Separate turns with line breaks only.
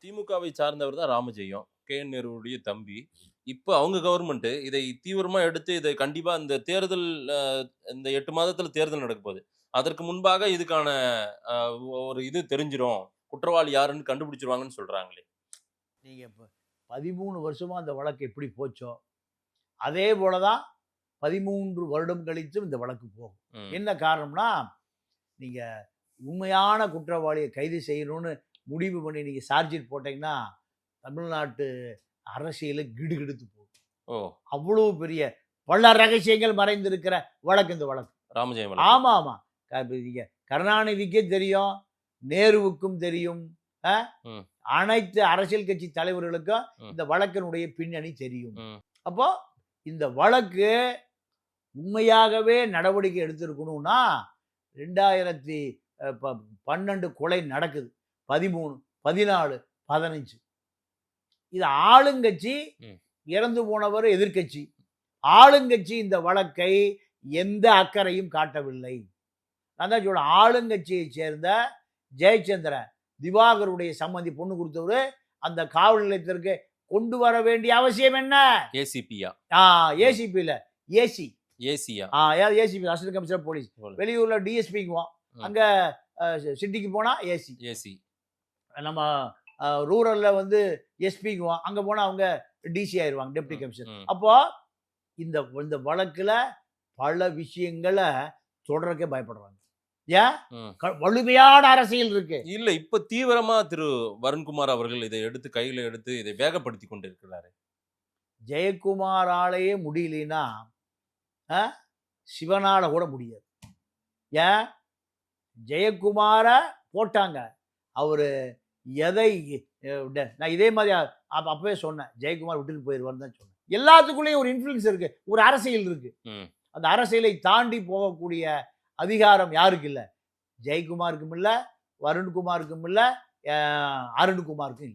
திமுகவை சார்ந்தவர் தான் ராமஜெயம். கே.என். நேருவுடைய தம்பி. இப்ப அவங்க கவர்ன்மென்ட் இதை தீவிரமா எடுத்து இதை கண்டிப்பா இந்த தேர்தல் அ இந்த 8 மாதத்துல தேர்தல் நடக்க போகுது. அதற்கு முன்பாக இதுக்கான அ ஒரு இது தெரிஞ்சிரும். குற்றவாளி யாருன்னு கண்டுபிடிச்சுருவாங்கன்னு சொல்றாங்களே!
நீங்க இப்ப 13 வருஷமா அந்த வழக்கு எப்படி போச்சோ, அதே போல தான் 13 வருடம் கழித்தும் இந்த வழக்கு போகும்.
ம்.
என்ன காரணம்னா, நீங்க உண்மையான குற்றவாளிய கைது செய்யணும்னு முடிவு பண்ணி நீங்க சார்ஜ் ஷீட் போட்டீங்கன்னா, தமிழ்நாட்டு அரசியலு கிடுகிடுத்து போகும்.
ஓ!
அவ்வளவு பெரிய பல ரகசியங்கள் மறைந்திருக்கிற வழக்கு இந்த வழக்கு.
ராமஜெயம் வழக்கு.
ஆமா, ஆமா. நீங்க கருணாநிதிக்கே தெரியும், நேருவுக்கும் தெரியும். அ
ம்.
அனைத்து அரசியல் கட்சி தலைவர்களுக்கும்
ம்.
இந்த வழக்கினுடைய பின்னணி தெரியும்.
ம்.
அப்போ இந்த வழக்கு உண்மையாகவே நடவடிக்கை எடுத்திருக்கணும்னா 2012 கொலை நடக்குது. 13, 14, 15 இது ஆளுங்கட்சி,
ம்.
இறந்து போனவர் எதிர்க்கட்சி. ஆளுங்கட்சி இந்த வழக்கை எந்த அக்கறையும் காட்டவில்லை. நான் தான் சொல்றேன், ஆளுங்கட்சியைச் சேர்ந்த ஜெயச்சந்திரன், திவாகருடைய சம்மந்தி பொண்ணு கொடுத்தவரு அந்த காவல் நிலையத்திற்கு கொண்டு வர வேண்டிய அவசியம் என்ன?
ஏசிபியா?
ஏசிபி இல்ல, ஏசி.
ஏசியா?
ACP assistant commissioner police.
Police.
வெளியூர்ல டிஎஸ்பிக்குவோம். அங்க சிட்டிக்கு போனா ஏசி.
ஏசி.
நம்ம ரூரல்ல வந்து எஸ்பிக்குவோம். அங்க போனா அவங்க டிசி ஆயிருவாங்க, டெப்டி கமிஷனர்.
ம்.
அப்போ இந்த இந்த வழக்குல பல விஷயங்கள தொடரக்கே பயப்படுறாங்க. ஏன்?
ம்.
வலிமையான அரசியல் இருக்கு.
இல்ல இப்ப தீவிரமா திரு வருண்குமார் அவர்கள் இதை எடுத்து கையில எடுத்து இதை வேகப்படுத்திக் கொண்டிருக்கிறாரு.
ஜெயக்குமாராலேயே முடியலைன்னா சிவனால கூட முடியாது. ஏன்? ஜெயக்குமார போட்டாங்க. அவரு எதை நான் இதே மாதிரி அப்பவே சொன்னேன், ஜெயக்குமார் விட்டுட்டு போயிடுவார்னு தான் சொன்னேன். எல்லாத்துக்குள்ளேயும் ஒரு இன்ஃப்ளூயன்ஸ் இருக்கு, ஒரு அரசியல் இருக்கு. அந்த அரசியலை தாண்டி போகக்கூடிய அதிகாரம் யாருக்கு இல்ல? ஜெயக்குமாருக்கும் இல்ல, வருண்குமாருக்கும் இல்ல, அருண்குமாருக்கும் இல்ல.